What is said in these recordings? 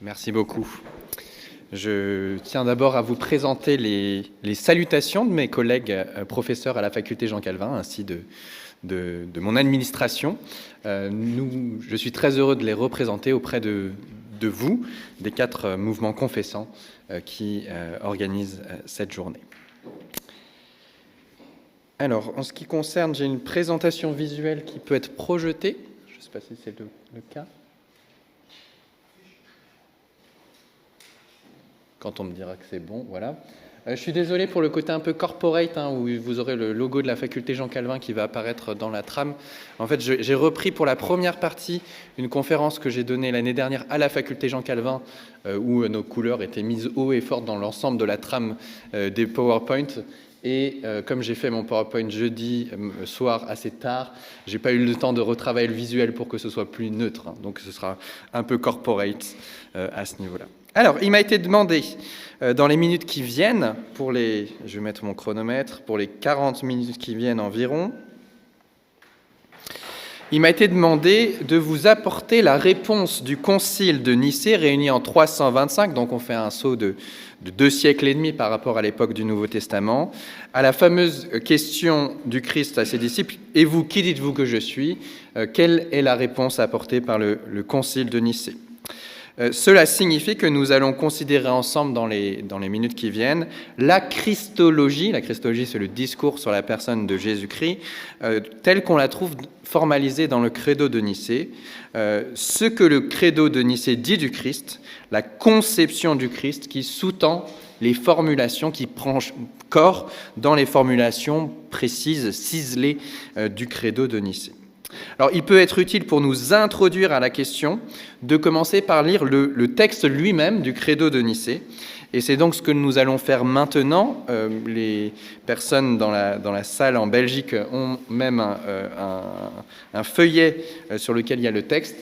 Merci beaucoup. Je tiens d'abord à vous présenter les salutations de mes collègues professeurs à la faculté Jean Calvin, ainsi de mon administration. Je suis très heureux de les représenter auprès de vous, des 4 mouvements confessants qui organisent cette journée. Alors, en ce qui concerne, j'ai une présentation visuelle qui peut être projetée. Je ne sais pas si c'est le cas. Quand on me dira que c'est bon, voilà. Je suis désolé pour le côté un peu corporate, où vous aurez le logo de la faculté Jean Calvin qui va apparaître dans la trame. En fait, j'ai repris pour la première partie une conférence que j'ai donnée l'année dernière à la faculté Jean Calvin, où nos couleurs étaient mises haut et fort dans l'ensemble de la trame des PowerPoint. Et comme j'ai fait mon PowerPoint jeudi soir assez tard, j'ai pas eu le temps de retravailler le visuel pour que ce soit plus neutre. Donc ce sera un peu corporate à ce niveau-là. Alors, il m'a été demandé, dans les minutes qui viennent, je vais mettre mon chronomètre, pour les 40 minutes qui viennent environ, il m'a été demandé de vous apporter la réponse du concile de Nicée, réuni en 325, donc on fait un saut de 2 siècles et demi par rapport à l'époque du Nouveau Testament, à la fameuse question du Christ à ses disciples, « Et vous, qui dites-vous que je suis ?» Quelle est la réponse apportée par le concile de Nicée ? Cela signifie que nous allons considérer ensemble dans les minutes qui viennent la Christologie. La Christologie, c'est le discours sur la personne de Jésus-Christ, telle qu'on la trouve formalisée dans le credo de Nicée. Ce que le credo de Nicée dit du Christ, la conception du Christ qui sous-tend les formulations, qui prend corps dans les formulations précises, ciselées du credo de Nicée. Alors, il peut être utile pour nous introduire à la question de commencer par lire le texte lui-même du credo de Nicée. Et c'est donc ce que nous allons faire maintenant. Les personnes dans la salle en Belgique ont même un feuillet sur lequel il y a le texte.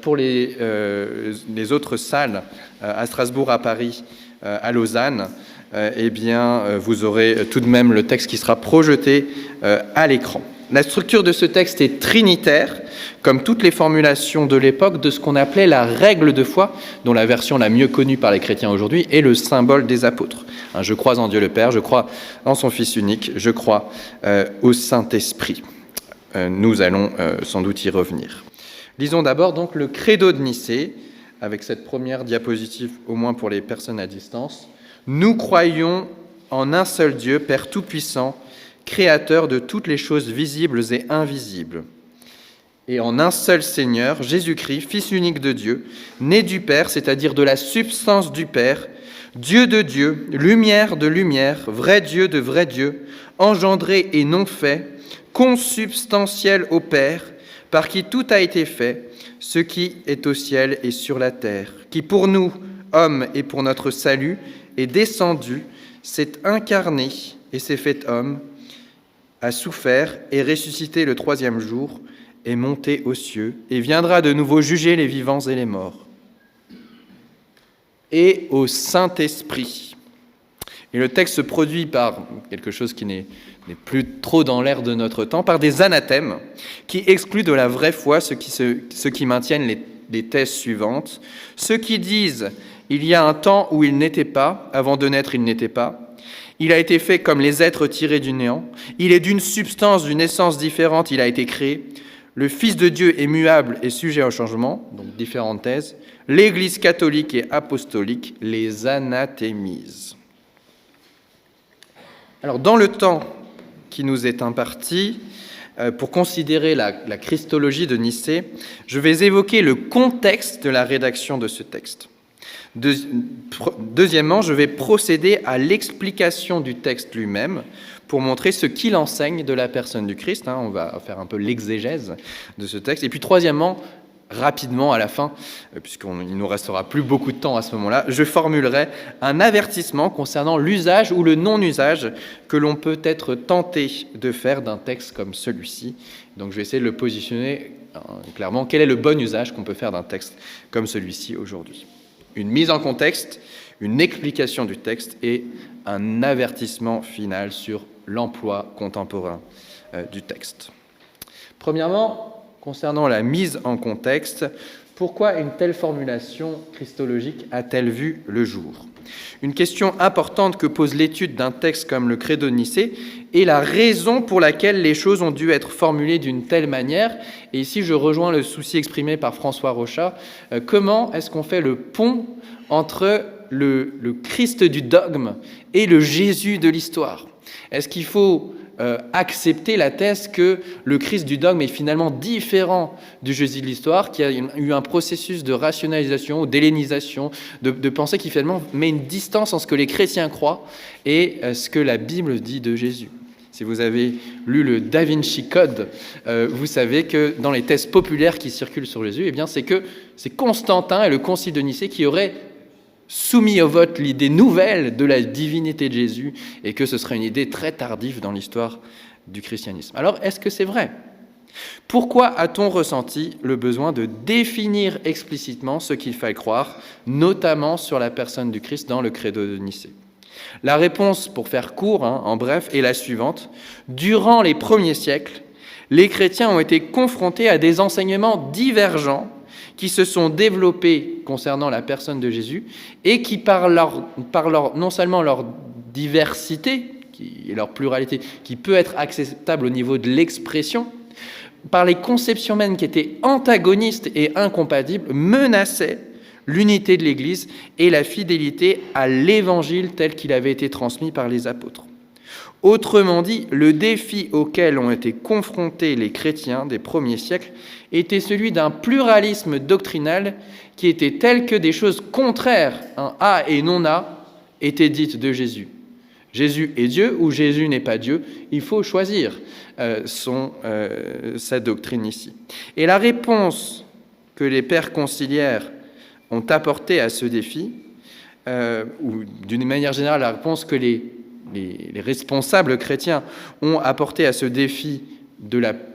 Pour les autres salles, à Strasbourg, à Paris, à Lausanne, vous aurez tout de même le texte qui sera projeté à l'écran. La structure de ce texte est trinitaire, comme toutes les formulations de l'époque de ce qu'on appelait la règle de foi, dont la version la mieux connue par les chrétiens aujourd'hui est le symbole des apôtres. Je crois en Dieu le Père, je crois en son Fils unique, je crois au Saint-Esprit. Nous allons sans doute y revenir. Lisons d'abord donc le credo de Nicée, avec cette première diapositive, au moins pour les personnes à distance. Nous croyons en un seul Dieu, Père Tout-Puissant, Créateur de toutes les choses visibles et invisibles, et en un seul Seigneur, Jésus-Christ, Fils unique de Dieu, né du Père, c'est-à-dire de la substance du Père, Dieu de Dieu, lumière de lumière, vrai Dieu de vrai Dieu, engendré et non fait, consubstantiel au Père, par qui tout a été fait, ce qui est au ciel et sur la terre, qui pour nous, hommes, et pour notre salut, est descendu, s'est incarné et s'est fait homme, a souffert et ressuscité le 3e jour, est monté aux cieux, et viendra de nouveau juger les vivants et les morts. Et au Saint-Esprit. Et le texte se produit par quelque chose qui n'est plus trop dans l'air de notre temps, par des anathèmes qui excluent de la vraie foi ceux qui maintiennent les thèses suivantes. Ceux qui disent « il y a un temps où il n'était pas, avant de naître il n'était pas », il a été fait comme les êtres tirés du néant. Il est d'une substance, d'une essence différente, il a été créé. Le Fils de Dieu est muable et sujet au changement, donc différentes thèses. L'Église catholique et apostolique les anathémise. Alors, dans le temps qui nous est imparti, pour considérer la Christologie de Nicée, je vais évoquer le contexte de la rédaction de ce texte. Deuxièmement, je vais procéder à l'explication du texte lui-même pour montrer ce qu'il enseigne de la personne du Christ. On va faire un peu l'exégèse de ce texte. Et puis troisièmement, rapidement à la fin, puisqu'il ne nous restera plus beaucoup de temps à ce moment-là, je formulerai un avertissement concernant l'usage ou le non-usage que l'on peut être tenté de faire d'un texte comme celui-ci. Donc je vais essayer de le positionner clairement. Quel est le bon usage qu'on peut faire d'un texte comme celui-ci aujourd'hui ? Une mise en contexte, une explication du texte et un avertissement final sur l'emploi contemporain du texte. Premièrement, concernant la mise en contexte, Pourquoi une telle formulation christologique a-t-elle vu le jour ? Une question importante que pose l'étude d'un texte comme le Credo de Nicée est la raison pour laquelle les choses ont dû être formulées d'une telle manière. Et ici, je rejoins le souci exprimé par François Rochat. Comment est-ce qu'on fait le pont entre le Christ du dogme et le Jésus de l'histoire ? Est-ce qu'il faut accepter la thèse que le Christ du dogme est finalement différent du Jésus de l'histoire, qui a eu un processus de rationalisation ou d'hellénisation, de pensée qui finalement met une distance entre ce que les chrétiens croient et ce que la Bible dit de Jésus. Si vous avez lu le Da Vinci Code, vous savez que dans les thèses populaires qui circulent sur Jésus, eh bien c'est Constantin et le Concile de Nicée qui auraient soumis au vote l'idée nouvelle de la divinité de Jésus et que ce serait une idée très tardive dans l'histoire du christianisme. Alors, est-ce que c'est vrai ? Pourquoi a-t-on ressenti le besoin de définir explicitement ce qu'il fallait croire, notamment sur la personne du Christ dans le Credo de Nicée ? La réponse, pour faire court, en bref, est la suivante. Durant les premiers siècles, les chrétiens ont été confrontés à des enseignements divergents qui se sont développés concernant la personne de Jésus et qui, non seulement leur diversité et leur pluralité, qui peut être acceptable au niveau de l'expression, par les conceptions même qui étaient antagonistes et incompatibles, menaçaient l'unité de l'Église et la fidélité à l'Évangile tel qu'il avait été transmis par les apôtres. Autrement dit, le défi auquel ont été confrontés les chrétiens des premiers siècles était celui d'un pluralisme doctrinal qui était tel que des choses contraires, A et non A, étaient dites de Jésus. Jésus est Dieu ou Jésus n'est pas Dieu, il faut choisir sa doctrine ici. Et la réponse que les pères conciliaires ont apportée à ce défi, ou d'une manière générale la réponse que les responsables chrétiens ont apporté à ce défi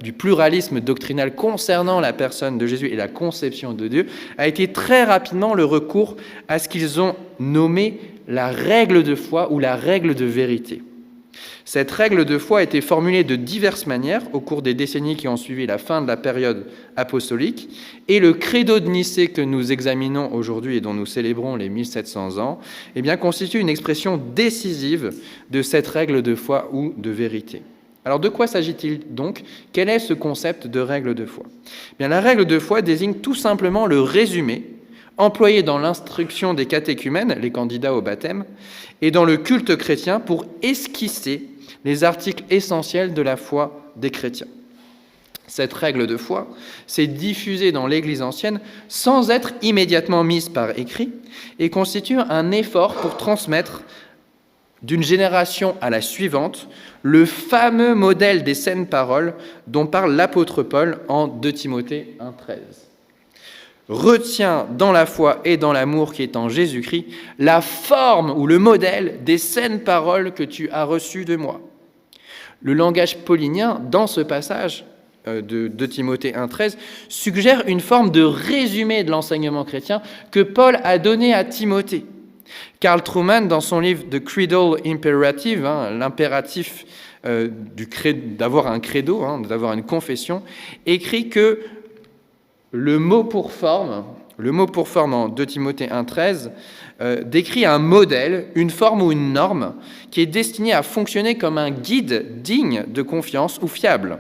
du pluralisme doctrinal concernant la personne de Jésus et la conception de Dieu, a été très rapidement le recours à ce qu'ils ont nommé la règle de foi ou la règle de vérité. Cette règle de foi a été formulée de diverses manières au cours des décennies qui ont suivi la fin de la période apostolique, et le Credo de Nicée que nous examinons aujourd'hui et dont nous célébrons les 1700 ans, eh bien, constitue une expression décisive de cette règle de foi ou de vérité. Alors de quoi s'agit-il donc ? Quel est ce concept de règle de foi ? Eh bien, la règle de foi désigne tout simplement le résumé employé dans l'instruction des catéchumènes, les candidats au baptême, et dans le culte chrétien pour esquisser les articles essentiels de la foi des chrétiens. Cette règle de foi s'est diffusée dans l'Église ancienne sans être immédiatement mise par écrit et constitue un effort pour transmettre d'une génération à la suivante le fameux modèle des saintes paroles dont parle l'apôtre Paul en 2 Timothée 1,13. Retiens dans la foi et dans l'amour qui est en Jésus-Christ la forme ou le modèle des saintes paroles que tu as reçues de moi. Le langage paulinien, dans ce passage de 2 Timothée 1,13, suggère une forme de résumé de l'enseignement chrétien que Paul a donné à Timothée. Karl Truman, dans son livre The Creedal Imperative, l'impératif d'avoir un credo, d'avoir une confession, écrit que le mot pour forme en 2 Timothée 1,13 décrit un modèle, une forme ou une norme qui est destinée à fonctionner comme un guide digne de confiance ou fiable.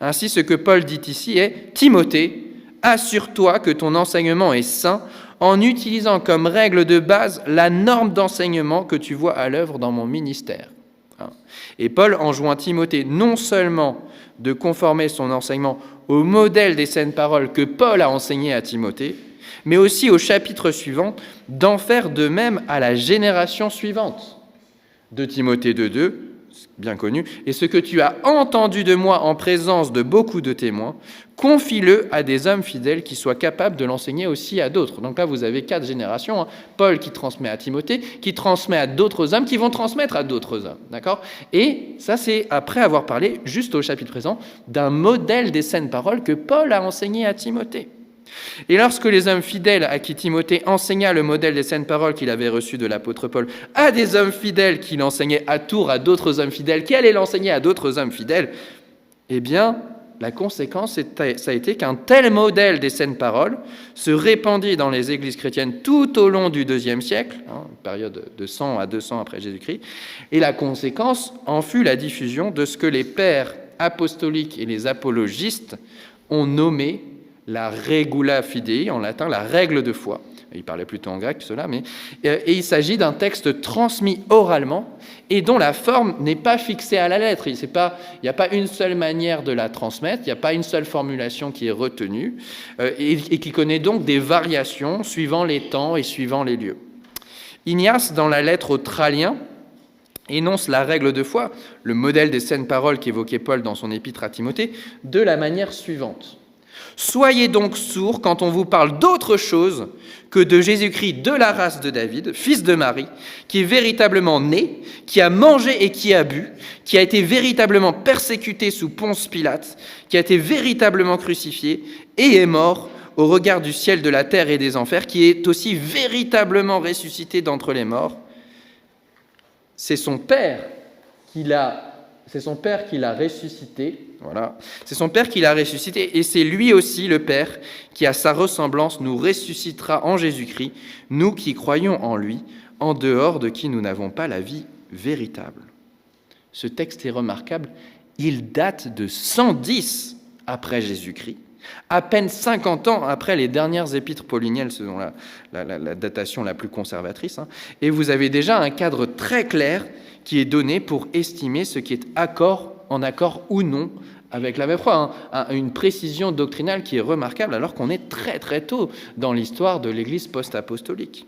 Ainsi, ce que Paul dit ici est « Timothée, assure-toi que ton enseignement est sain en utilisant comme règle de base la norme d'enseignement que tu vois à l'œuvre dans mon ministère. » Et Paul enjoint Timothée non seulement de conformer son enseignement au modèle des saintes paroles que Paul a enseigné à Timothée, mais aussi au chapitre suivant, d'en faire de même à la génération suivante. De Timothée 2,2, bien connu, « Et ce que tu as entendu de moi en présence de beaucoup de témoins, confie-le à des hommes fidèles qui soient capables de l'enseigner aussi à d'autres. » Donc là, vous avez 4 générations. Paul qui transmet à Timothée, qui transmet à d'autres hommes, qui vont transmettre à d'autres hommes. D'accord ? Et ça, c'est après avoir parlé, juste au chapitre présent, d'un modèle des saintes paroles que Paul a enseigné à Timothée. Et lorsque les hommes fidèles à qui Timothée enseigna le modèle des saintes paroles qu'il avait reçu de l'apôtre Paul à des hommes fidèles qui l'enseignaient à tour à d'autres hommes fidèles, qui allaient l'enseigner à d'autres hommes fidèles, eh bien, la conséquence, ça a été qu'un tel modèle des saintes paroles se répandit dans les églises chrétiennes tout au long du IIe siècle, une période de 100 à 200 après Jésus-Christ, et la conséquence en fut la diffusion de ce que les pères apostoliques et les apologistes ont nommé la regula fidei, en latin, la règle de foi. Il parlait plutôt en grec, cela, et il s'agit d'un texte transmis oralement et dont la forme n'est pas fixée à la lettre. Il n'y a pas une seule manière de la transmettre, il n'y a pas une seule formulation qui est retenue, et qui connaît donc des variations suivant les temps et suivant les lieux. Ignace, dans la lettre aux Tralliens, énonce la règle de foi, le modèle des saintes paroles qu'évoquait Paul dans son épître à Timothée, de la manière suivante. Soyez donc sourds quand on vous parle d'autre chose que de Jésus-Christ de la race de David, fils de Marie, qui est véritablement né, qui a mangé et qui a bu, qui a été véritablement persécuté sous Ponce Pilate, qui a été véritablement crucifié et est mort au regard du ciel, de la terre et des enfers, qui est aussi véritablement ressuscité d'entre les morts. C'est son Père qui l'a ressuscité. Voilà. C'est son Père qui l'a ressuscité, et c'est lui aussi, le Père, qui, à sa ressemblance, nous ressuscitera en Jésus-Christ, nous qui croyons en lui, en dehors de qui nous n'avons pas la vie véritable. Ce texte est remarquable. Il date de 110 après Jésus-Christ, à peine 50 ans après les dernières épîtres pauliniennes, selon la datation la plus conservatrice. Et vous avez déjà un cadre très clair qui est donné pour estimer ce qui est en accord ou non avec la vraie foi, une précision doctrinale qui est remarquable alors qu'on est très très tôt dans l'histoire de l'Église post-apostolique.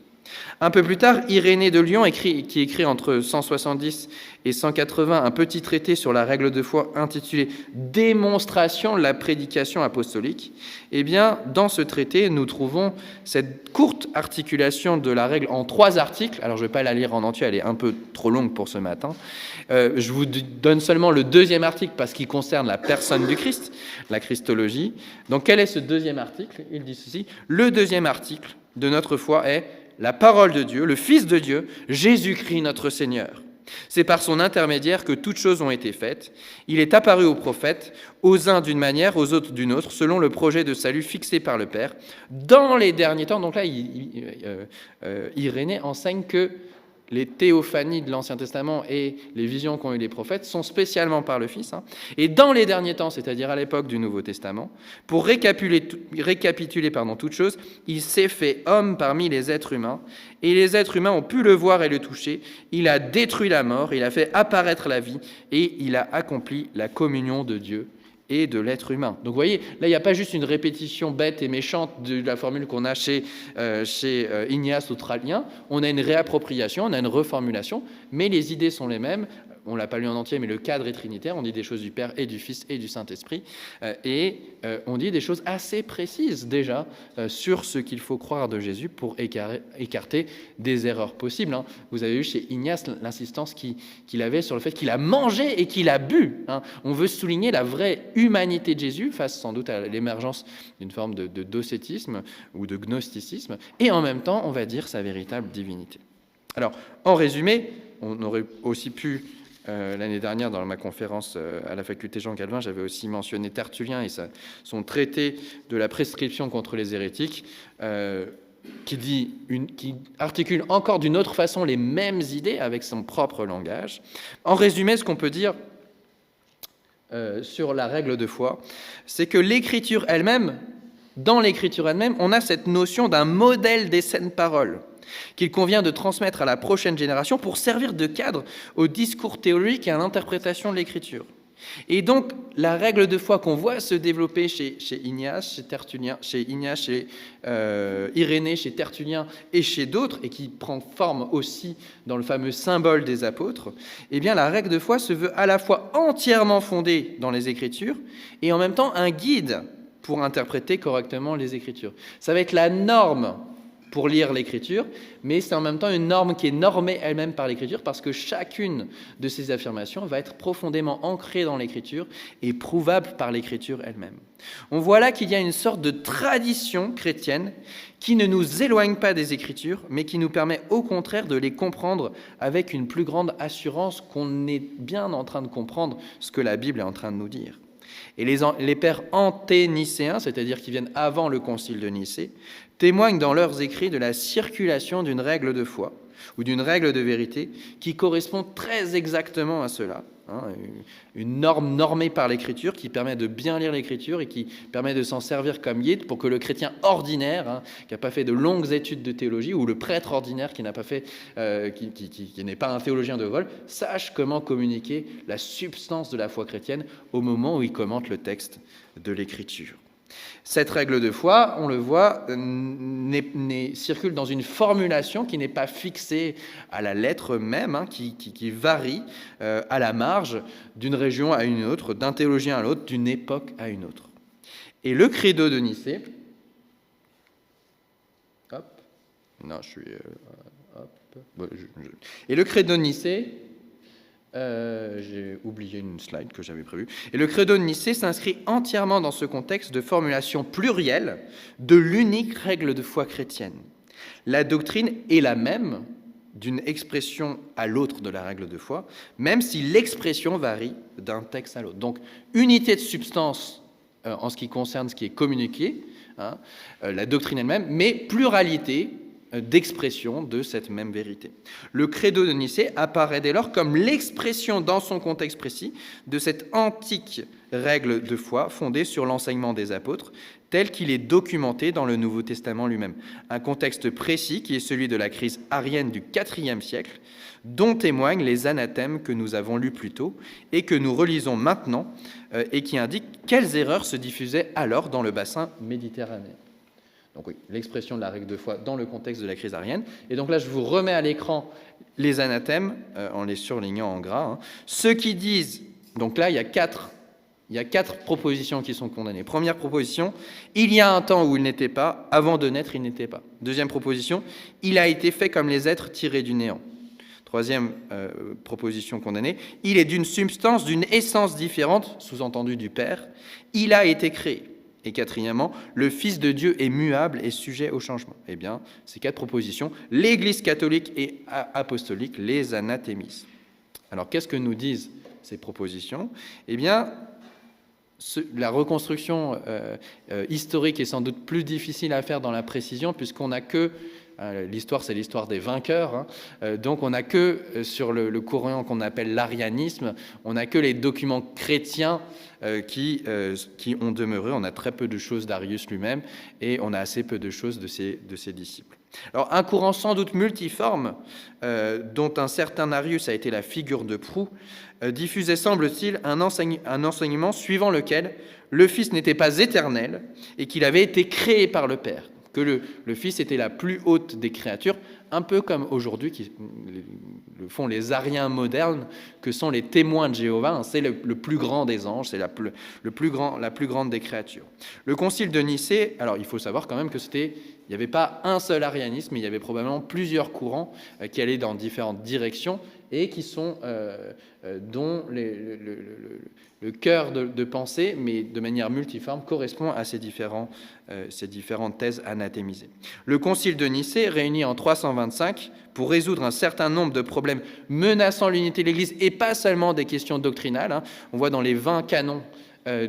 Un peu plus tard, Irénée de Lyon, qui écrit entre 170 et 180 un petit traité sur la règle de foi intitulé « Démonstration de la prédication apostolique ». Eh bien, dans ce traité, nous trouvons cette courte articulation de la règle en 3 articles. Alors, je ne vais pas la lire en entier, elle est un peu trop longue pour ce matin. Je vous donne seulement le 2e article parce qu'il concerne la personne du Christ, la Christologie. Donc, quel est ce 2e article ? Il dit ceci. Le 2e article de notre foi est la parole de Dieu, le Fils de Dieu, Jésus-Christ notre Seigneur. C'est par son intermédiaire que toutes choses ont été faites. Il est apparu aux prophètes, aux uns d'une manière, aux autres d'une autre, selon le projet de salut fixé par le Père, dans les derniers temps. Donc là, Irénée enseigne que les théophanies de l'Ancien Testament et les visions qu'ont eu les prophètes sont spécialement par le Fils. Et dans les derniers temps, c'est-à-dire à l'époque du Nouveau Testament, pour récapituler toutes choses, il s'est fait homme parmi les êtres humains, et les êtres humains ont pu le voir et le toucher. Il a détruit la mort, il a fait apparaître la vie, et il a accompli la communion de Dieu et de l'être humain. Donc vous voyez, là, il n'y a pas juste une répétition bête et méchante de la formule qu'on a chez Ignace ou Trallien. On a une réappropriation, on a une reformulation, mais les idées sont les mêmes. On ne l'a pas lu en entier, mais le cadre est trinitaire. On dit des choses du Père et du Fils et du Saint-Esprit. Et on dit des choses assez précises déjà sur ce qu'il faut croire de Jésus pour écarter des erreurs possibles. Vous avez vu chez Ignace l'insistance qu'il avait sur le fait qu'il a mangé et qu'il a bu. On veut souligner la vraie humanité de Jésus face sans doute à l'émergence d'une forme de docétisme ou de gnosticisme. Et en même temps, on va dire sa véritable divinité. Alors, en résumé, on aurait aussi pu... l'année dernière, dans ma conférence à la faculté Jean Calvin, j'avais aussi mentionné Tertullien et son traité de la prescription contre les hérétiques, qui articule encore d'une autre façon les mêmes idées avec son propre langage. En résumé, ce qu'on peut dire sur la règle de foi, c'est que l'écriture elle-même, dans l'écriture elle-même, on a cette notion d'un modèle des saintes paroles qu'il convient de transmettre à la prochaine génération pour servir de cadre au discours théologique et à l'interprétation de l'Écriture. Et donc, la règle de foi qu'on voit se développer chez Ignace, chez Tertullien, chez Irénée, chez Tertullien et chez d'autres, et qui prend forme aussi dans le fameux symbole des apôtres, eh bien, la règle de foi se veut à la fois entièrement fondée dans les Écritures et en même temps un guide pour interpréter correctement les Écritures. Ça va être la norme pour lire l'Écriture, mais c'est en même temps une norme qui est normée elle-même par l'Écriture, parce que chacune de ces affirmations va être profondément ancrée dans l'Écriture et prouvable par l'Écriture elle-même. On voit là qu'il y a une sorte de tradition chrétienne qui ne nous éloigne pas des Écritures, mais qui nous permet au contraire de les comprendre avec une plus grande assurance qu'on est bien en train de comprendre ce que la Bible est en train de nous dire. Et les pères anténicéens, c'est-à-dire qui viennent avant le concile de Nicée, témoignent dans leurs écrits de la circulation d'une règle de foi ou d'une règle de vérité qui correspond très exactement à cela. Une norme normée par l'Écriture qui permet de bien lire l'Écriture et qui permet de s'en servir comme guide pour que le chrétien ordinaire, qui n'a pas fait de longues études de théologie, ou le prêtre ordinaire qui n'a pas fait, qui n'est pas un théologien de vol, sache comment communiquer la substance de la foi chrétienne au moment où il commente le texte de l'Écriture. Cette règle de foi, on le voit, circule dans une formulation qui n'est pas fixée à la lettre même, qui varie à la marge d'une région à une autre, d'un théologien à l'autre, d'une époque à une autre. Et le credo de Nicée, et le credo de Nicée, j'ai oublié une slide que j'avais prévue. Et le credo de Nicée s'inscrit entièrement dans ce contexte de formulation plurielle de l'unique règle de foi chrétienne. La doctrine est la même d'une expression à l'autre de la règle de foi, même si l'expression varie d'un texte à l'autre. Donc, unité de substance en ce qui concerne ce qui est communiqué, la doctrine elle-même, mais pluralité d'expression de cette même vérité. Le credo de Nicée apparaît dès lors comme l'expression dans son contexte précis de cette antique règle de foi fondée sur l'enseignement des apôtres tel qu'il est documenté dans le Nouveau Testament lui-même. Un contexte précis qui est celui de la crise arienne du IVe siècle, dont témoignent les anathèmes que nous avons lus plus tôt et que nous relisons maintenant et qui indiquent quelles erreurs se diffusaient alors dans le bassin méditerranéen. Donc oui, l'expression de la règle de foi dans le contexte de la crise arienne. Et donc là, je vous remets à l'écran les anathèmes, en les surlignant en gras. Ceux qui disent, donc là, il y a quatre propositions qui sont condamnées. Première proposition, il y a un temps où il n'était pas, avant de naître, il n'était pas. Deuxième proposition, il a été fait comme les êtres tirés du néant. Troisième proposition condamnée, il est d'une substance, d'une essence différente, sous-entendu du Père, il a été créé. Et quatrièmement, le Fils de Dieu est muable et sujet au changement. Eh bien, ces quatre propositions, l'Église catholique et apostolique les anathémisent. Alors, qu'est-ce que nous disent ces propositions ? Eh bien, la reconstruction historique est sans doute plus difficile à faire dans la précision, puisqu'on n'a que... L'histoire, c'est l'histoire des vainqueurs. Donc, on n'a que, sur le courant qu'on appelle l'arianisme, on n'a que les documents chrétiens qui ont demeuré. On a très peu de choses d'Arius lui-même et on a assez peu de choses de ses disciples. Alors, un courant sans doute multiforme, dont un certain Arius a été la figure de proue, diffusait, semble-t-il, un enseignement suivant lequel le Fils n'était pas éternel et qu'il avait été créé par le Père. Que le Fils était la plus haute des créatures, un peu comme aujourd'hui qui le font les Ariens modernes, que sont les témoins de Jéhovah. C'est le plus grand des anges, c'est la plus grande des créatures. Le concile de Nicée, alors il faut savoir quand même que il n'y avait pas un seul arianisme, il y avait probablement plusieurs courants qui allaient dans différentes directions et qui sont dont le cœur de pensée, mais de manière multiforme, correspond à ces différentes thèses anathémisées. Le concile de Nicée, réuni en 325 pour résoudre un certain nombre de problèmes menaçant l'unité de l'Église, et pas seulement des questions doctrinales. On voit dans les 20 canons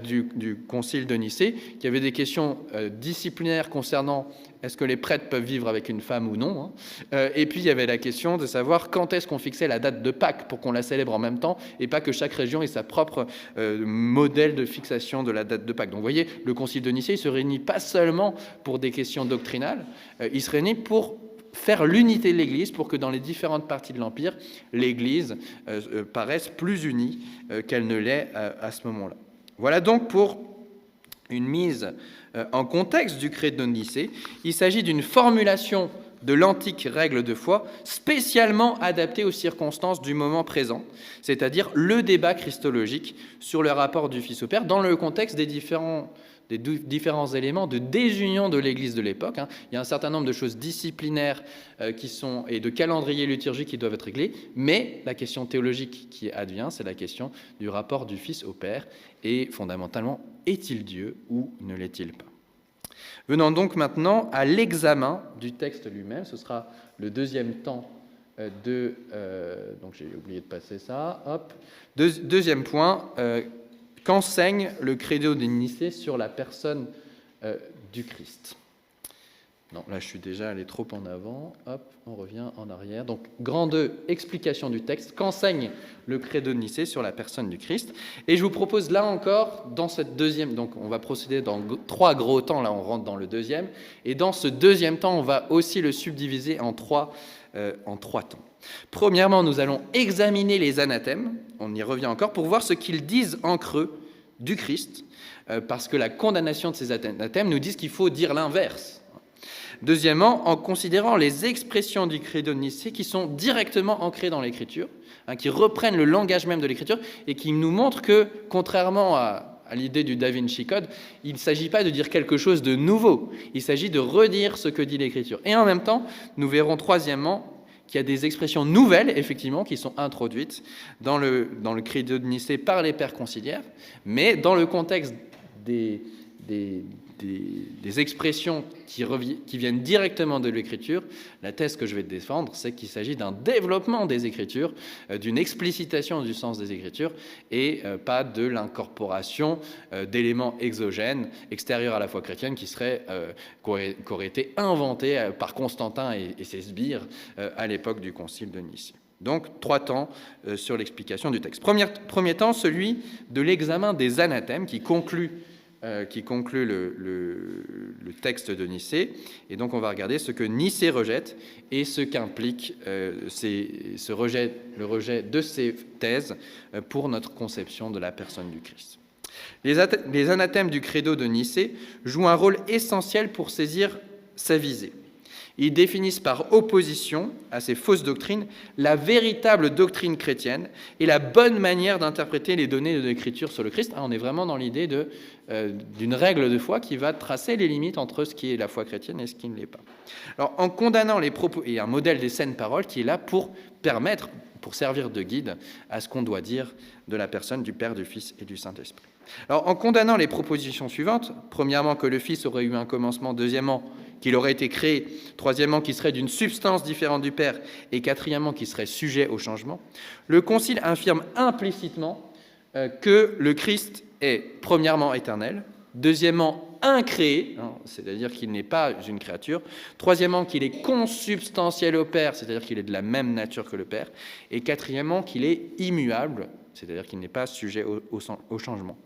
du concile de Nicée qu'il y avait des questions disciplinaires concernant est-ce que les prêtres peuvent vivre avec une femme ou non, et puis il y avait la question de savoir quand est-ce qu'on fixait la date de Pâques pour qu'on la célèbre en même temps et pas que chaque région ait sa propre modèle de fixation de la date de Pâques. Donc vous voyez, le concile de Nicée, il se réunit pas seulement pour des questions doctrinales, il se réunit pour faire l'unité de l'Église, pour que dans les différentes parties de l'Empire, l'Église paraisse plus unie qu'elle ne l'est à ce moment-là. Voilà donc pour une mise en contexte du credo de Nicée. Il s'agit d'une formulation de l'antique règle de foi spécialement adaptée aux circonstances du moment présent, c'est-à-dire le débat christologique sur le rapport du Fils au Père dans le contexte des différents éléments de désunion de l'Église de l'époque. Il y a un certain nombre de choses disciplinaires et de calendrier liturgique qui doivent être réglées, mais la question théologique qui advient, c'est la question du rapport du Fils au Père, et fondamentalement, est-il Dieu ou ne l'est-il pas ? Venons donc maintenant à l'examen du texte lui-même. Ce sera le deuxième temps donc j'ai oublié de passer ça. Hop. Deuxième point. qu'enseigne le credo de Nicée sur la personne du Christ. Non, là je suis déjà allé trop en avant, hop, on revient en arrière. Donc, grande explication du texte, qu'enseigne le credo de Nicée sur la personne du Christ. Et je vous propose là encore, dans cette deuxième, donc on va procéder dans 3 gros temps, là on rentre dans le deuxième, et dans ce deuxième temps, on va aussi le subdiviser en trois temps. Premièrement, nous allons examiner les anathèmes, on y revient encore, pour voir ce qu'ils disent en creux du Christ, parce que la condamnation de ces anathèmes nous dit qu'il faut dire l'inverse. Deuxièmement, en considérant les expressions du credo de Nicée qui sont directement ancrées dans l'Écriture, qui reprennent le langage même de l'Écriture et qui nous montrent que, contrairement à l'idée du Da Vinci Code, il ne s'agit pas de dire quelque chose de nouveau, il s'agit de redire ce que dit l'Écriture. Et en même temps, nous verrons troisièmement qu'il y a des expressions nouvelles, effectivement, qui sont introduites dans le credo de Nicée par les pères conciliaires, mais dans le contexte des expressions qui viennent directement de l'Écriture, la thèse que je vais défendre, c'est qu'il s'agit d'un développement des Écritures, d'une explicitation du sens des Écritures, et pas de l'incorporation d'éléments exogènes, extérieurs à la foi chrétienne, qui auraient été inventés par Constantin et ses sbires à l'époque du Concile de Nicée. Donc, 3 temps sur l'explication du texte. Premier temps, celui de l'examen des anathèmes qui conclut le texte de Nicée. Et donc, on va regarder ce que Nicée rejette et ce qu'implique le rejet de ces thèses pour notre conception de la personne du Christ. Les anathèmes du credo de Nicée jouent un rôle essentiel pour saisir sa visée. Ils définissent par opposition à ces fausses doctrines la véritable doctrine chrétienne et la bonne manière d'interpréter les données de l'Écriture sur le Christ. On est vraiment dans l'idée d'une règle de foi qui va tracer les limites entre ce qui est la foi chrétienne et ce qui ne l'est pas. Alors, en condamnant les propos, et un modèle des saintes paroles qui est là pour servir de guide à ce qu'on doit dire de la personne du Père, du Fils et du Saint-Esprit. Alors, en condamnant les propositions suivantes, premièrement, que le Fils aurait eu un commencement, deuxièmement, qu'il aurait été créé, troisièmement, qu'il serait d'une substance différente du Père, et quatrièmement, qu'il serait sujet au changement, le Concile affirme implicitement que le Christ est, premièrement, éternel, deuxièmement, incréé, c'est-à-dire qu'il n'est pas une créature, troisièmement, qu'il est consubstantiel au Père, c'est-à-dire qu'il est de la même nature que le Père, et quatrièmement, qu'il est immuable, c'est-à-dire qu'il n'est pas sujet au changement.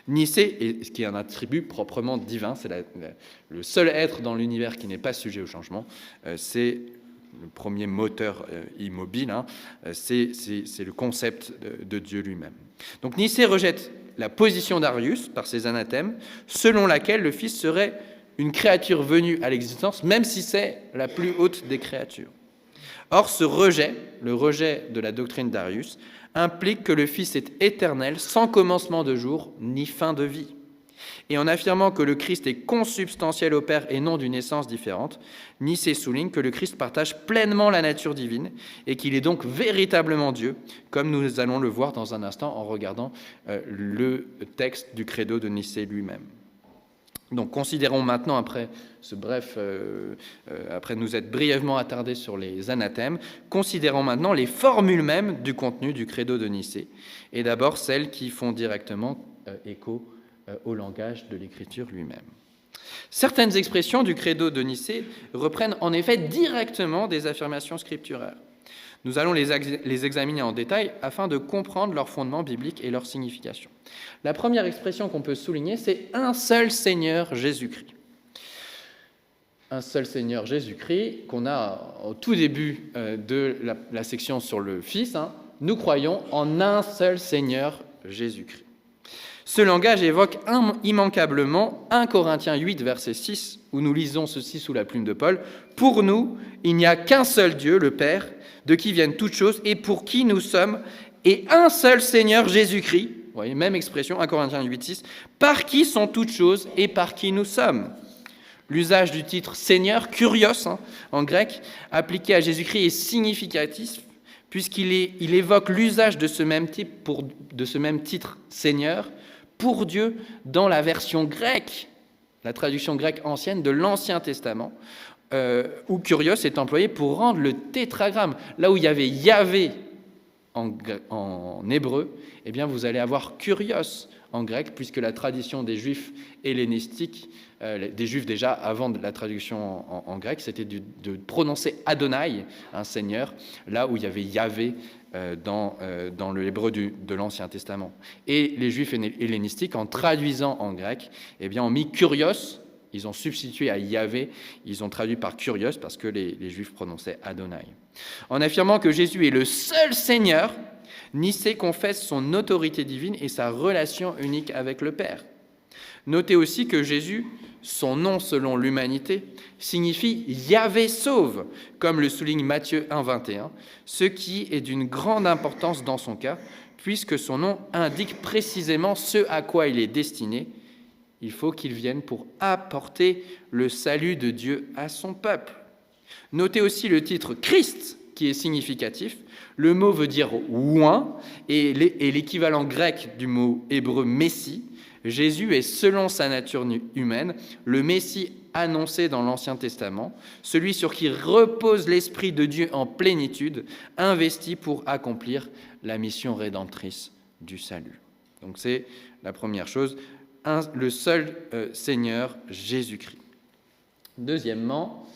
Nicée, ce qui est un attribut proprement divin, c'est le seul être dans l'univers qui n'est pas sujet au changement, c'est le premier moteur immobile, c'est le concept de Dieu lui-même. Donc Nicée rejette la position d'Arius par ses anathèmes, selon laquelle le Fils serait une créature venue à l'existence, même si c'est la plus haute des créatures. Or, ce rejet, le rejet de la doctrine d'Arius, implique que le Fils est éternel, sans commencement de jour, ni fin de vie. Et en affirmant que le Christ est consubstantiel au Père et non d'une essence différente, Nicée souligne que le Christ partage pleinement la nature divine et qu'il est donc véritablement Dieu, comme nous allons le voir dans un instant en regardant le texte du credo de Nicée lui-même. Donc, considérons maintenant, après nous être brièvement attardés sur les anathèmes, considérons maintenant les formules mêmes du contenu du credo de Nicée, et d'abord celles qui font directement écho au langage de l'Écriture lui-même. Certaines expressions du credo de Nicée reprennent en effet directement des affirmations scripturaires. Nous allons les examiner en détail afin de comprendre leur fondement biblique et leur signification. La première expression qu'on peut souligner, c'est « un seul Seigneur Jésus-Christ ». Un seul Seigneur Jésus-Christ, qu'on a au tout début de la section sur le Fils. Nous croyons en un seul Seigneur Jésus-Christ. Ce langage évoque immanquablement 1 Corinthiens 8, verset 6, où nous lisons ceci sous la plume de Paul. « Pour nous, il n'y a qu'un seul Dieu, le Père, de qui viennent toutes choses et pour qui nous sommes, et un seul Seigneur Jésus-Christ. » Vous voyez, même expression, 1 Corinthiens 8, 6. « Par qui sont toutes choses et par qui nous sommes. » L'usage du titre Seigneur, kurios en grec, appliqué à Jésus-Christ est significatif, puisqu'il évoque l'usage de ce même titre Seigneur pour Dieu dans la version grecque, la traduction grecque ancienne de l'Ancien Testament, où kurios est employé pour rendre le tétragramme. Là où il y avait Yahvé en hébreu, eh bien vous allez avoir kurios en grec, puisque la tradition des Juifs hellénistiques, des Juifs déjà avant la traduction en grec, c'était de prononcer Adonai, un Seigneur, là où il y avait Yahvé dans le hébreu de l'Ancien Testament. Et les Juifs hellénistiques, en traduisant en grec, eh bien, ont mis kurios, ils ont substitué à Yahvé, ils ont traduit par kurios parce que les Juifs prononçaient Adonai. En affirmant que Jésus est le seul Seigneur, Nicée confesse son autorité divine et sa relation unique avec le Père. Notez aussi que Jésus, son nom selon l'humanité, signifie Yahvé sauve, comme le souligne Matthieu 1, 21, ce qui est d'une grande importance dans son cas, puisque son nom indique précisément ce à quoi il est destiné. Il faut qu'il vienne pour apporter le salut de Dieu à son peuple. Notez aussi le titre Christ, qui est significatif. Le mot veut dire oint, et l'équivalent grec du mot hébreu Messie. Jésus est, selon sa nature humaine, le Messie annoncé dans l'Ancien Testament, celui sur qui repose l'Esprit de Dieu en plénitude, investi pour accomplir la mission rédemptrice du salut. Donc c'est la première chose, le seul Seigneur Jésus-Christ. Deuxièmement,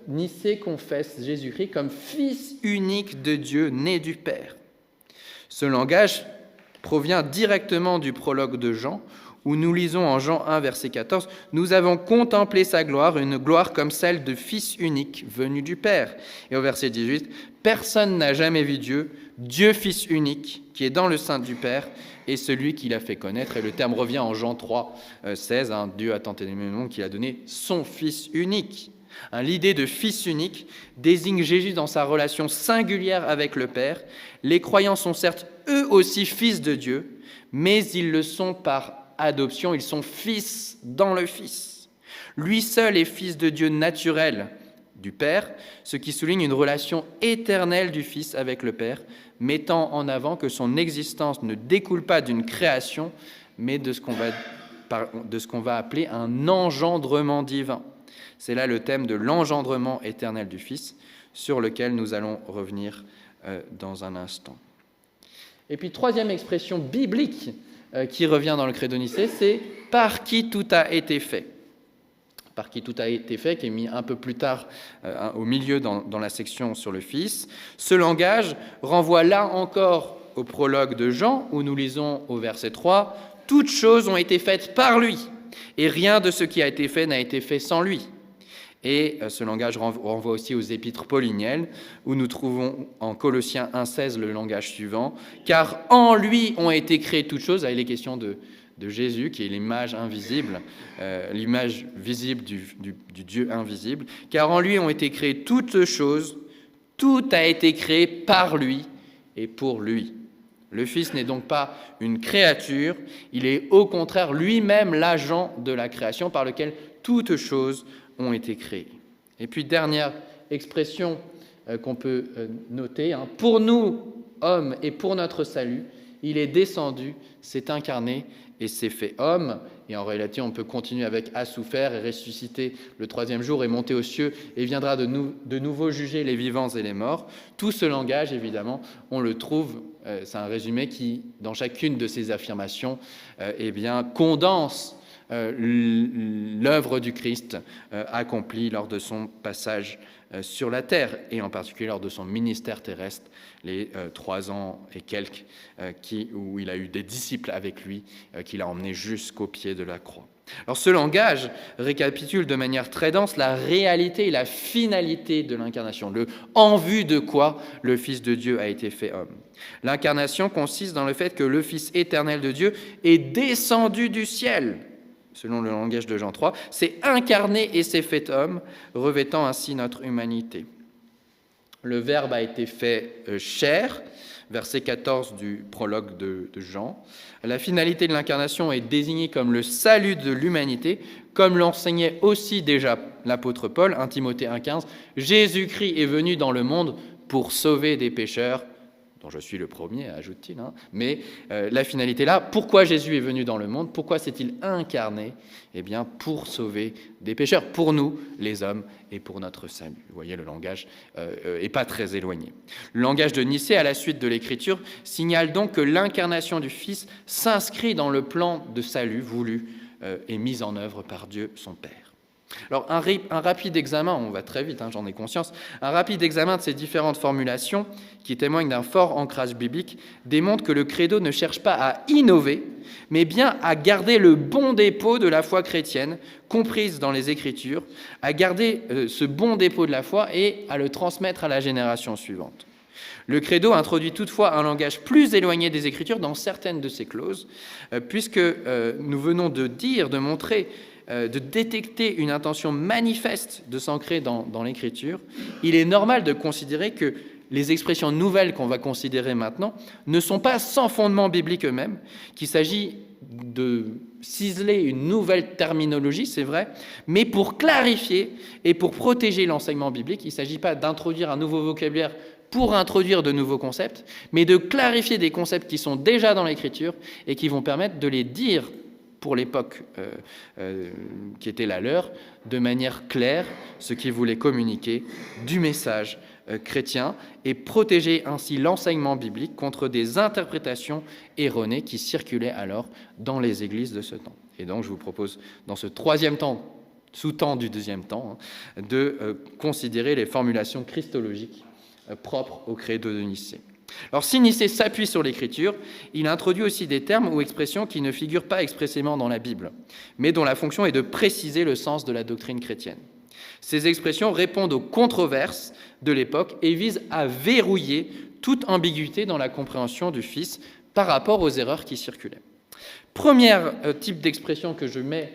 Nicée confesse Jésus-Christ comme Fils unique de Dieu, né du Père. Ce langage provient directement du prologue de Jean, où nous lisons en Jean 1, verset 14, « Nous avons contemplé sa gloire, une gloire comme celle de Fils unique, venu du Père. » Et au verset 18, « Personne n'a jamais vu Dieu, Dieu Fils unique, qui est dans le sein du Père, et celui qui l'a fait connaître. » Et le terme revient en Jean 3, 16, « Dieu a tant aimé le monde qu'il a donné son Fils unique. » L'idée de Fils unique désigne Jésus dans sa relation singulière avec le Père. Les croyants sont certes eux aussi fils de Dieu, mais ils le sont par adoption, ils sont fils dans le Fils. Lui seul est fils de Dieu naturel du Père, ce qui souligne une relation éternelle du Fils avec le Père, mettant en avant que son existence ne découle pas d'une création, mais de ce qu'on va appeler un engendrement divin. C'est là le thème de l'engendrement éternel du Fils, sur lequel nous allons revenir dans un instant. Et puis, troisième expression biblique qui revient dans le Credo nicéen, c'est « par qui tout a été fait ». Par qui tout a été fait, qui est mis un peu plus tard au milieu dans la section sur le Fils. Ce langage renvoie là encore au prologue de Jean, où nous lisons au verset 3 « Toutes choses ont été faites par lui, et rien de ce qui a été fait n'a été fait sans lui ». Et ce langage renvoie aussi aux épîtres pauliniennes, où nous trouvons en Colossiens 1,16 le langage suivant. « Car en lui ont été créées toutes choses », là il est question de Jésus, qui est l'image invisible, l'image visible du Dieu invisible. « Car en lui ont été créées toutes choses, tout a été créé par lui et pour lui. » Le Fils n'est donc pas une créature, il est au contraire lui-même l'agent de la création par lequel toutes choses ont été créés. Et puis, dernière expression qu'on peut noter, pour nous, hommes, et pour notre salut, il est descendu, s'est incarné et s'est fait homme. Et en réalité, on peut continuer avec a souffert et ressuscité le troisième jour et monter aux cieux et viendra de nouveau juger les vivants et les morts. Tout ce langage, évidemment, on le trouve, c'est un résumé qui, dans chacune de ces affirmations, condense l'œuvre du Christ accomplie lors de son passage sur la terre, et en particulier lors de son ministère terrestre, les 3 ans et quelques où il a eu des disciples avec lui, qu'il a emmenés jusqu'au pied de la croix. Alors ce langage récapitule de manière très dense la réalité et la finalité de l'incarnation, en vue de quoi le Fils de Dieu a été fait homme. L'incarnation consiste dans le fait que le Fils éternel de Dieu est descendu du ciel, selon le langage de Jean 3, s'est incarné et s'est fait homme, revêtant ainsi notre humanité. Le Verbe a été fait chair, verset 14 du prologue de Jean. La finalité de l'incarnation est désignée comme le salut de l'humanité, comme l'enseignait aussi déjà l'apôtre Paul, 1 Timothée 1,15. Jésus-Christ est venu dans le monde pour sauver des pécheurs, dont je suis le premier, ajoute-t-il. Mais la finalité là, pourquoi Jésus est venu dans le monde? Pourquoi s'est-il incarné? Eh bien, pour sauver des pécheurs, pour nous, les hommes, et pour notre salut. Vous voyez, le langage n'est pas très éloigné. Le langage de Nicée, à la suite de l'Écriture, signale donc que l'incarnation du Fils s'inscrit dans le plan de salut voulu et mis en œuvre par Dieu, son Père. Alors, un rapide examen, on va très vite, j'en ai conscience, un rapide examen de ces différentes formulations qui témoignent d'un fort ancrage biblique démontre que le credo ne cherche pas à innover, mais bien à garder le bon dépôt de la foi chrétienne, comprise dans les Écritures, à garder ce bon dépôt de la foi et à le transmettre à la génération suivante. Le credo introduit toutefois un langage plus éloigné des Écritures dans certaines de ses clauses, puisque nous venons de montrer, de détecter une intention manifeste de s'ancrer dans l'Écriture, il est normal de considérer que les expressions nouvelles qu'on va considérer maintenant ne sont pas sans fondement biblique eux-mêmes, qu'il s'agit de ciseler une nouvelle terminologie, c'est vrai, mais pour clarifier et pour protéger l'enseignement biblique. Il ne s'agit pas d'introduire un nouveau vocabulaire pour introduire de nouveaux concepts, mais de clarifier des concepts qui sont déjà dans l'Écriture et qui vont permettre de les dire pour l'époque qui était la leur, de manière claire, ce qu'ils voulaient communiquer du message chrétien et protéger ainsi l'enseignement biblique contre des interprétations erronées qui circulaient alors dans les églises de ce temps. Et donc je vous propose, dans ce troisième temps, sous-temps du deuxième temps, de considérer les formulations christologiques propres au credo de Nicée. Alors, si Nicée s'appuie sur l'Écriture, il introduit aussi des termes ou expressions qui ne figurent pas expressément dans la Bible, mais dont la fonction est de préciser le sens de la doctrine chrétienne. Ces expressions répondent aux controverses de l'époque et visent à verrouiller toute ambiguïté dans la compréhension du Fils par rapport aux erreurs qui circulaient. Premier type d'expression que je mets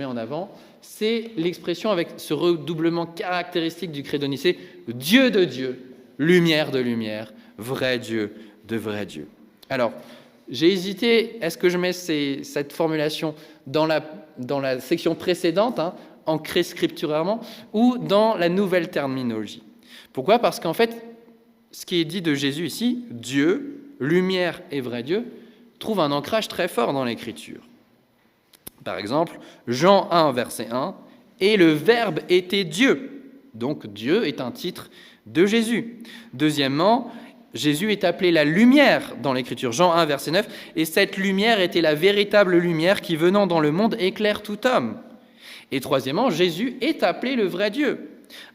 en avant, c'est l'expression avec ce redoublement caractéristique du credo nicée, Dieu de Dieu, lumière de lumière, vrai Dieu de vrai Dieu. Alors, j'ai hésité, est-ce que je mets cette formulation dans la section précédente, ancrée scripturairement, ou dans la nouvelle terminologie? Pourquoi? Parce qu'en fait, ce qui est dit de Jésus ici, Dieu, lumière et vrai Dieu, trouve un ancrage très fort dans l'Écriture. Par exemple, Jean 1, verset 1, « Et le Verbe était Dieu ». Donc Dieu est un titre de Jésus. Deuxièmement, Jésus est appelé la lumière dans l'Écriture, Jean 1, verset 9, « Et cette lumière était la véritable lumière qui, venant dans le monde, éclaire tout homme ». Et troisièmement, Jésus est appelé le vrai Dieu.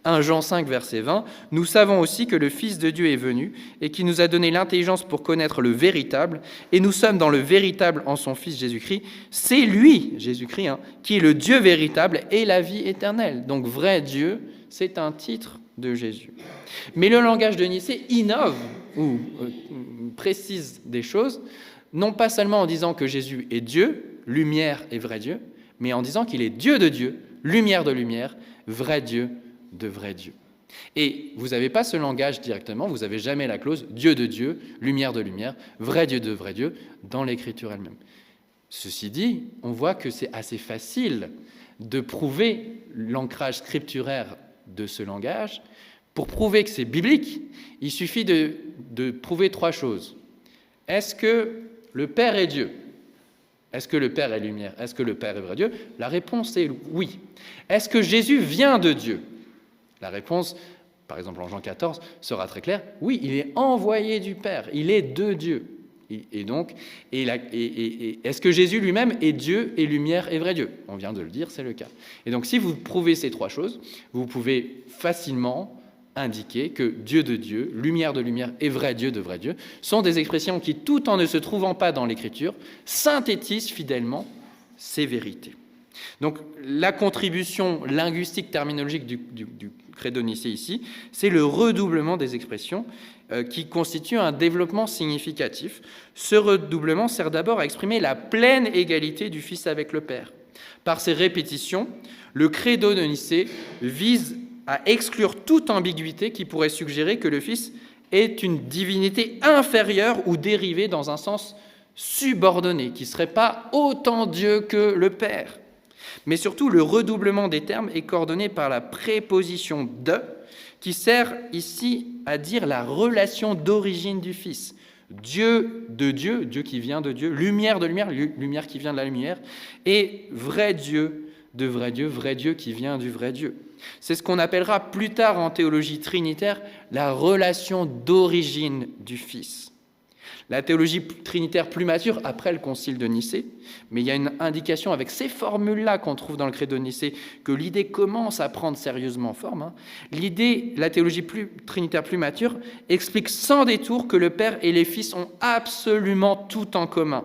1 Jean 5, verset 20, « Nous savons aussi que le Fils de Dieu est venu et qui nous a donné l'intelligence pour connaître le véritable, et nous sommes dans le véritable en son Fils Jésus-Christ. C'est lui, Jésus-Christ, qui est le Dieu véritable et la vie éternelle. » Donc, vrai Dieu, c'est un titre de Jésus. Mais le langage de Nicée innove ou précise des choses, non pas seulement en disant que Jésus est Dieu, lumière et vrai Dieu, mais en disant qu'il est Dieu de Dieu, lumière de lumière, vrai Dieu de vrai Dieu. Et vous n'avez pas ce langage directement, vous n'avez jamais la clause Dieu de Dieu, lumière de lumière, vrai Dieu de vrai Dieu dans l'Écriture elle-même. Ceci dit, on voit que c'est assez facile de prouver l'ancrage scripturaire de ce langage. Pour prouver que c'est biblique, il suffit de prouver trois choses. Est-ce que le Père est Dieu? Est-ce que le Père est lumière? Est-ce que le Père est vrai Dieu? La réponse est oui. Est-ce que Jésus vient de Dieu? La réponse, par exemple en Jean 14, sera très claire. Oui, il est envoyé du Père, il est de Dieu. Et donc, est-ce que Jésus lui-même est Dieu et lumière et vrai Dieu? On vient de le dire, c'est le cas. Et donc, si vous prouvez ces trois choses, vous pouvez facilement indiquer que Dieu de Dieu, lumière de lumière et vrai Dieu de vrai Dieu sont des expressions qui, tout en ne se trouvant pas dans l'Écriture, synthétisent fidèlement ces vérités. Donc, la contribution linguistique terminologique du credo nicée ici, c'est le redoublement des expressions qui constitue un développement significatif. Ce redoublement sert d'abord à exprimer la pleine égalité du Fils avec le Père. Par ces répétitions, le credo de Nicée vise à exclure toute ambiguïté qui pourrait suggérer que le Fils est une divinité inférieure ou dérivée dans un sens subordonné, qui ne serait pas autant Dieu que le Père. Mais surtout, le redoublement des termes est coordonné par la préposition « de », qui sert ici à dire la relation d'origine du Fils. Dieu de Dieu, Dieu qui vient de Dieu, lumière de lumière, lumière qui vient de la lumière, et vrai Dieu de vrai Dieu qui vient du vrai Dieu. C'est ce qu'on appellera plus tard en théologie trinitaire la relation d'origine du Fils. La théologie trinitaire plus mature, après le concile de Nicée, mais il y a une indication avec ces formules-là qu'on trouve dans le credo de Nicée, que l'idée commence à prendre sérieusement forme. L'idée, la théologie trinitaire plus mature, explique sans détour que le Père et les Fils ont absolument tout en commun.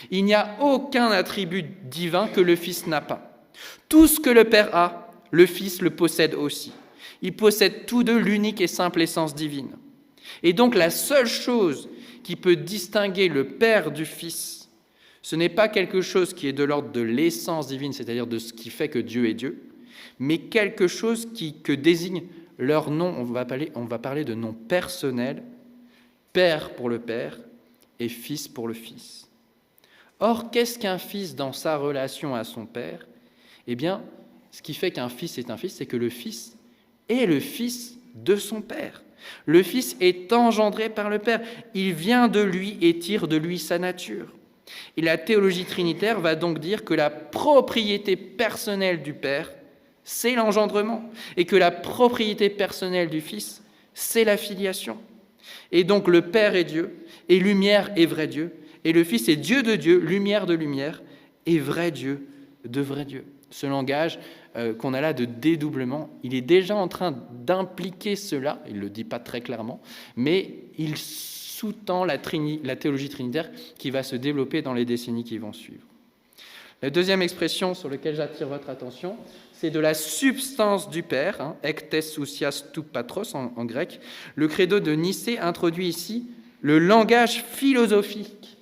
Il n'y a aucun attribut divin que le Fils n'a pas. Tout ce que le Père a, le Fils le possède aussi. Ils possèdent tous deux l'unique et simple essence divine. Et donc la seule chose qui peut distinguer le Père du Fils, ce n'est pas quelque chose qui est de l'ordre de l'essence divine, c'est-à-dire de ce qui fait que Dieu est Dieu, mais quelque chose que désigne leur nom. On va parler de nom personnel, Père pour le Père et Fils pour le Fils. Or, qu'est-ce qu'un fils dans sa relation à son Père ? Eh bien, ce qui fait qu'un fils est un fils, c'est que le Fils est le Fils de son Père. Le Fils est engendré par le Père. Il vient de lui et tire de lui sa nature. Et la théologie trinitaire va donc dire que la propriété personnelle du Père, c'est l'engendrement, et que la propriété personnelle du Fils, c'est la filiation. Et donc le Père est Dieu, et lumière est vrai Dieu, et le Fils est Dieu de Dieu, lumière de lumière, et vrai Dieu de vrai Dieu. Ce langage qu'on a là de dédoublement, il est déjà en train d'impliquer cela, il ne le dit pas très clairement, mais il sous-tend la théologie trinitaire qui va se développer dans les décennies qui vont suivre. La deuxième expression sur laquelle j'attire votre attention, c'est de la substance du Père, ektes ousias tou patros en grec. Le credo de Nicée introduit ici le langage philosophique.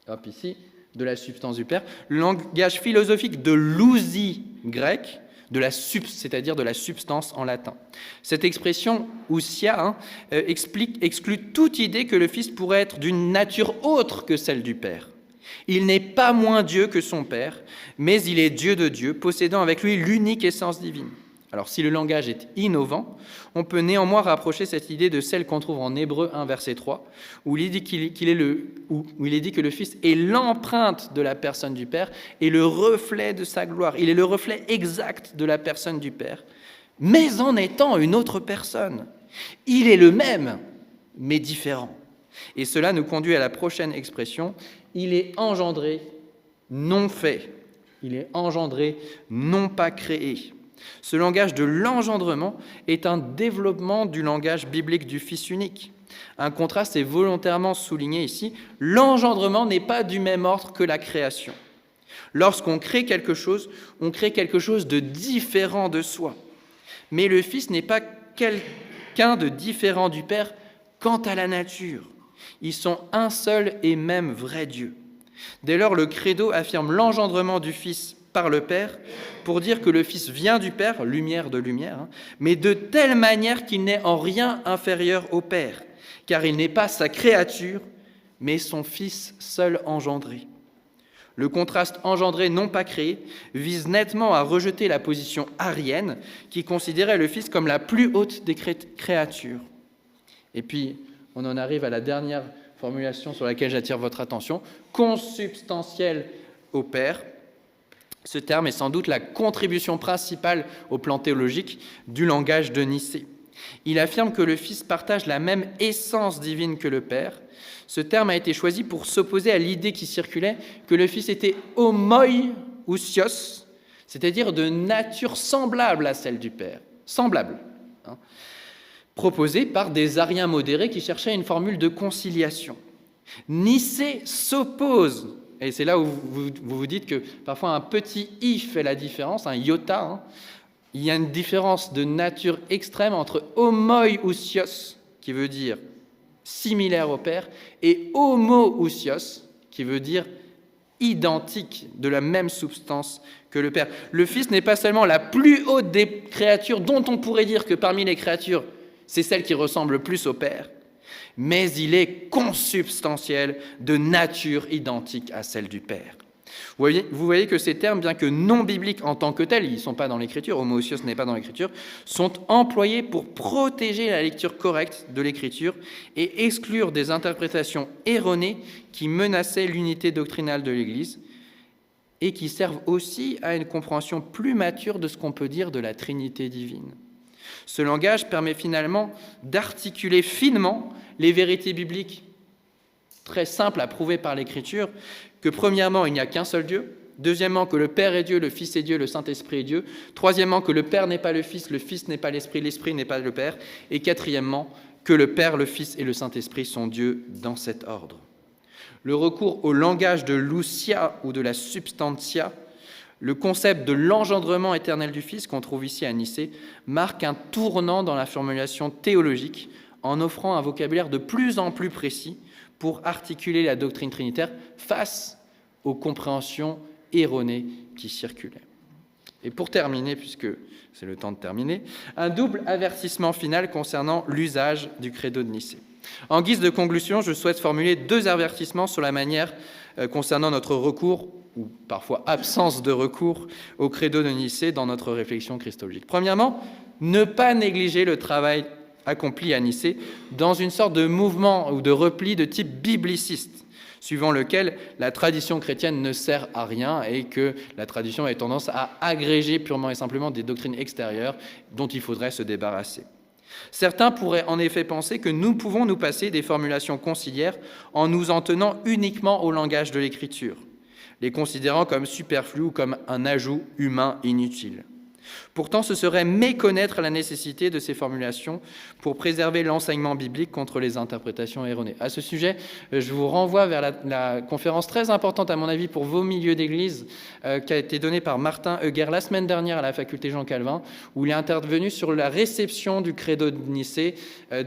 Hop, ici, de la substance du Père, le langage philosophique de l'ousie grec, c'est-à-dire de la substance en latin. Cette expression ousia exclut toute idée que le Fils pourrait être d'une nature autre que celle du Père. Il n'est pas moins Dieu que son Père, mais il est Dieu de Dieu, possédant avec lui l'unique essence divine. Alors, si le langage est innovant, on peut néanmoins rapprocher cette idée de celle qu'on trouve en Hébreux 1, verset 3, où il est dit que le Fils est l'empreinte de la personne du Père et le reflet de sa gloire. Il est le reflet exact de la personne du Père, mais en étant une autre personne. Il est le même, mais différent. Et cela nous conduit à la prochaine expression, il est engendré, non fait. Il est engendré, non pas créé. Ce langage de l'engendrement est un développement du langage biblique du Fils unique. Un contraste est volontairement souligné ici. L'engendrement n'est pas du même ordre que la création. Lorsqu'on crée quelque chose, on crée quelque chose de différent de soi. Mais le Fils n'est pas quelqu'un de différent du Père quant à la nature. Ils sont un seul et même vrai Dieu. Dès lors, le credo affirme l'engendrement du Fils par le Père pour dire que le Fils vient du Père, lumière de lumière, mais de telle manière qu'il n'est en rien inférieur au Père, car il n'est pas sa créature, mais son Fils seul engendré. Le contraste engendré, non pas créé, vise nettement à rejeter la position arienne qui considérait le Fils comme la plus haute des créatures. Et puis, on en arrive à la dernière formulation sur laquelle j'attire votre attention, consubstantiel au Père. Ce terme est sans doute la contribution principale au plan théologique du langage de Nicée. Il affirme que le Fils partage la même essence divine que le Père. Ce terme a été choisi pour s'opposer à l'idée qui circulait que le Fils était homoiousios, c'est-à-dire de nature semblable à celle du Père. Semblable. Proposée par des ariens modérés qui cherchaient une formule de conciliation. Nicée s'oppose. Et c'est là où vous dites que parfois un petit i fait la différence, un iota. Il y a une différence de nature extrême entre homoiousios, qui veut dire similaire au Père, et homoousios, qui veut dire identique, de la même substance que le Père. Le Fils n'est pas seulement la plus haute des créatures, dont on pourrait dire que parmi les créatures, c'est celle qui ressemble le plus au Père, mais il est consubstantiel de nature identique à celle du Père. Vous voyez que ces termes, bien que non bibliques en tant que tels, ils ne sont pas dans l'Écriture, homoousios n'est pas dans l'Écriture, sont employés pour protéger la lecture correcte de l'Écriture et exclure des interprétations erronées qui menaçaient l'unité doctrinale de l'Église et qui servent aussi à une compréhension plus mature de ce qu'on peut dire de la Trinité divine. Ce langage permet finalement d'articuler finement les vérités bibliques très simples à prouver par l'Écriture, que premièrement, il n'y a qu'un seul Dieu, deuxièmement, que le Père est Dieu, le Fils est Dieu, le Saint-Esprit est Dieu, troisièmement, que le Père n'est pas le Fils n'est pas l'Esprit, l'Esprit n'est pas le Père, et quatrièmement, que le Père, le Fils et le Saint-Esprit sont Dieu dans cet ordre. Le recours au langage de l'ousia ou de la substantia, le concept de l'engendrement éternel du Fils qu'on trouve ici à Nicée, marque un tournant dans la formulation théologique en offrant un vocabulaire de plus en plus précis pour articuler la doctrine trinitaire face aux compréhensions erronées qui circulaient. Et pour terminer, puisque c'est le temps de terminer, un double avertissement final concernant l'usage du credo de Nicée. En guise de conclusion, je souhaite formuler 2 avertissements sur la manière concernant notre recours, ou parfois absence de recours, au credo de Nicée dans notre réflexion christologique. Premièrement, ne pas négliger le travail accompli à Nicée dans une sorte de mouvement ou de repli de type bibliciste, suivant lequel la tradition chrétienne ne sert à rien et que la tradition a tendance à agréger purement et simplement des doctrines extérieures dont il faudrait se débarrasser. Certains pourraient en effet penser que nous pouvons nous passer des formulations conciliaires en nous en tenant uniquement au langage de l'Écriture, les considérant comme superflus ou comme un ajout humain inutile. Pourtant, ce serait méconnaître la nécessité de ces formulations pour préserver l'enseignement biblique contre les interprétations erronées. À ce sujet, je vous renvoie vers la conférence très importante, à mon avis, pour vos milieux d'église, qui a été donnée par Martin Heuger la semaine dernière à la faculté Jean Calvin, où il est intervenu sur la réception du credo de Nicée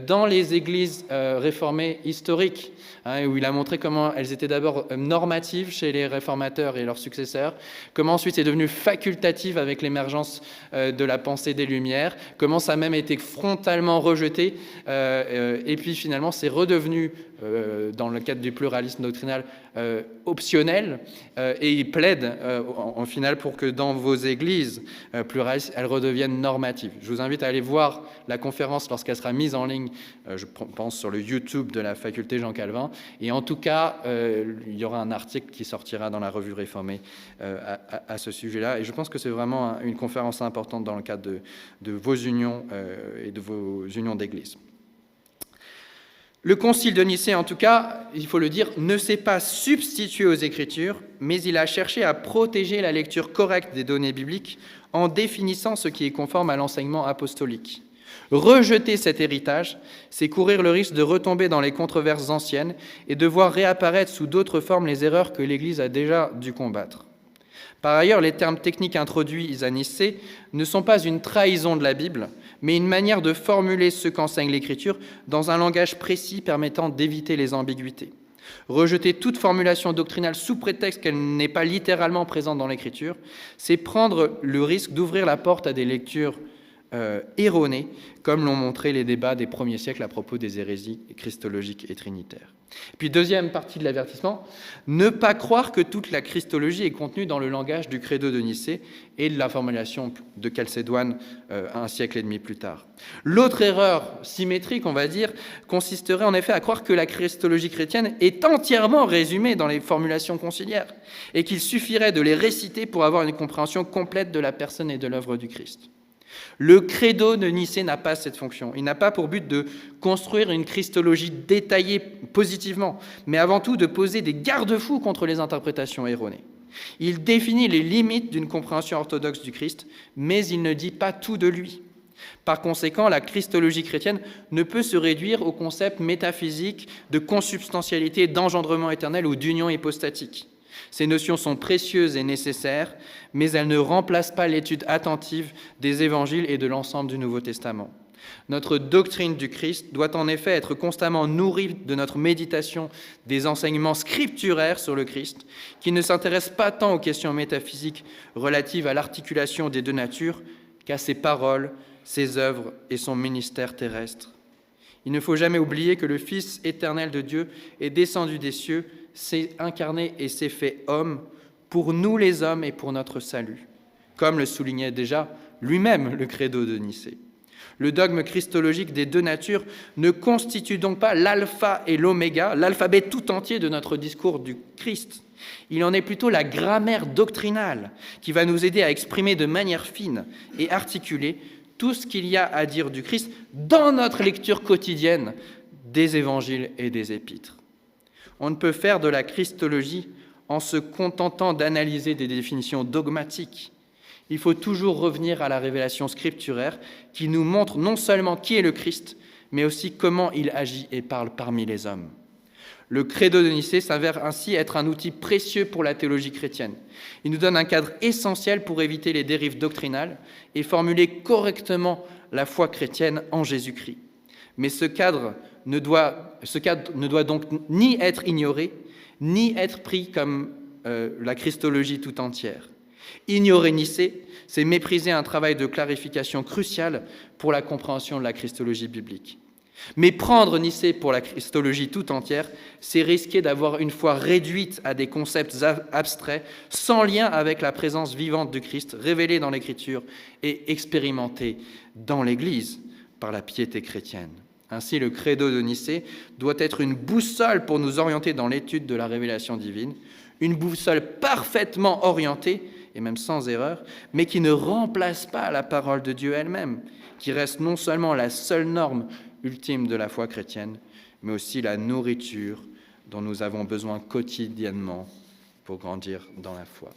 dans les églises réformées historiques, où il a montré comment elles étaient d'abord normatives chez les réformateurs et leurs successeurs, comment ensuite c'est devenu facultatif avec l'émergence de la pensée des Lumières, comment ça a même été frontalement rejeté, et puis finalement c'est redevenu, dans le cadre du pluralisme doctrinal, optionnel, et il plaide en finale pour que dans vos églises pluralistes, elles redeviennent normatives. Je vous invite à aller voir la conférence lorsqu'elle sera mise en ligne, je pense sur le YouTube de la faculté Jean Calvin, et en tout cas, il y aura un article qui sortira dans la revue réformée à ce sujet-là, et je pense que c'est vraiment une conférence importante dans le cadre de vos unions et de vos unions d'église. Le concile de Nicée, en tout cas, il faut le dire, ne s'est pas substitué aux Écritures, mais il a cherché à protéger la lecture correcte des données bibliques en définissant ce qui est conforme à l'enseignement apostolique. Rejeter cet héritage, c'est courir le risque de retomber dans les controverses anciennes et de voir réapparaître sous d'autres formes les erreurs que l'Église a déjà dû combattre. Par ailleurs, les termes techniques introduits à Nicée ne sont pas une trahison de la Bible, mais une manière de formuler ce qu'enseigne l'Écriture dans un langage précis permettant d'éviter les ambiguïtés. Rejeter toute formulation doctrinale sous prétexte qu'elle n'est pas littéralement présente dans l'Écriture, c'est prendre le risque d'ouvrir la porte à des lectures erronées, comme l'ont montré les débats des premiers siècles à propos des hérésies christologiques et trinitaires. Puis deuxième partie de l'avertissement, ne pas croire que toute la christologie est contenue dans le langage du credo de Nicée et de la formulation de Chalcédoine un siècle et demi plus tard. L'autre erreur symétrique, on va dire, consisterait en effet à croire que la christologie chrétienne est entièrement résumée dans les formulations conciliaires et qu'il suffirait de les réciter pour avoir une compréhension complète de la personne et de l'œuvre du Christ. Le credo de Nicée n'a pas cette fonction. Il n'a pas pour but de construire une christologie détaillée positivement, mais avant tout de poser des garde-fous contre les interprétations erronées. Il définit les limites d'une compréhension orthodoxe du Christ, mais il ne dit pas tout de lui. Par conséquent, la christologie chrétienne ne peut se réduire au concept métaphysique de consubstantialité, d'engendrement éternel ou d'union hypostatique. Ces notions sont précieuses et nécessaires, mais elles ne remplacent pas l'étude attentive des évangiles et de l'ensemble du Nouveau Testament. Notre doctrine du Christ doit en effet être constamment nourrie de notre méditation des enseignements scripturaires sur le Christ, qui ne s'intéressent pas tant aux questions métaphysiques relatives à l'articulation des deux natures qu'à ses paroles, ses œuvres et son ministère terrestre. Il ne faut jamais oublier que le Fils éternel de Dieu est descendu des cieux, s'est incarné et s'est fait homme pour nous les hommes et pour notre salut, comme le soulignait déjà lui-même le credo de Nicée. Le dogme christologique des deux natures ne constitue donc pas l'alpha et l'oméga, l'alphabet tout entier de notre discours du Christ. Il en est plutôt la grammaire doctrinale qui va nous aider à exprimer de manière fine et articulée tout ce qu'il y a à dire du Christ dans notre lecture quotidienne des évangiles et des épîtres. On ne peut faire de la christologie en se contentant d'analyser des définitions dogmatiques. Il faut toujours revenir à la révélation scripturaire qui nous montre non seulement qui est le Christ, mais aussi comment il agit et parle parmi les hommes. Le credo de Nicée s'avère ainsi être un outil précieux pour la théologie chrétienne. Il nous donne un cadre essentiel pour éviter les dérives doctrinales et formuler correctement la foi chrétienne en Jésus-Christ. Mais ce cadre ne doit donc ni être ignoré, ni être pris comme la christologie tout entière. Ignorer Nicée, c'est mépriser un travail de clarification crucial pour la compréhension de la christologie biblique. Mais prendre Nicée pour la christologie tout entière, c'est risquer d'avoir une foi réduite à des concepts abstraits, sans lien avec la présence vivante du Christ, révélée dans l'Écriture et expérimentée dans l'Église par la piété chrétienne. Ainsi, le credo de Nicée doit être une boussole pour nous orienter dans l'étude de la révélation divine, une boussole parfaitement orientée, et même sans erreur, mais qui ne remplace pas la parole de Dieu elle-même, qui reste non seulement la seule norme ultime de la foi chrétienne, mais aussi la nourriture dont nous avons besoin quotidiennement pour grandir dans la foi.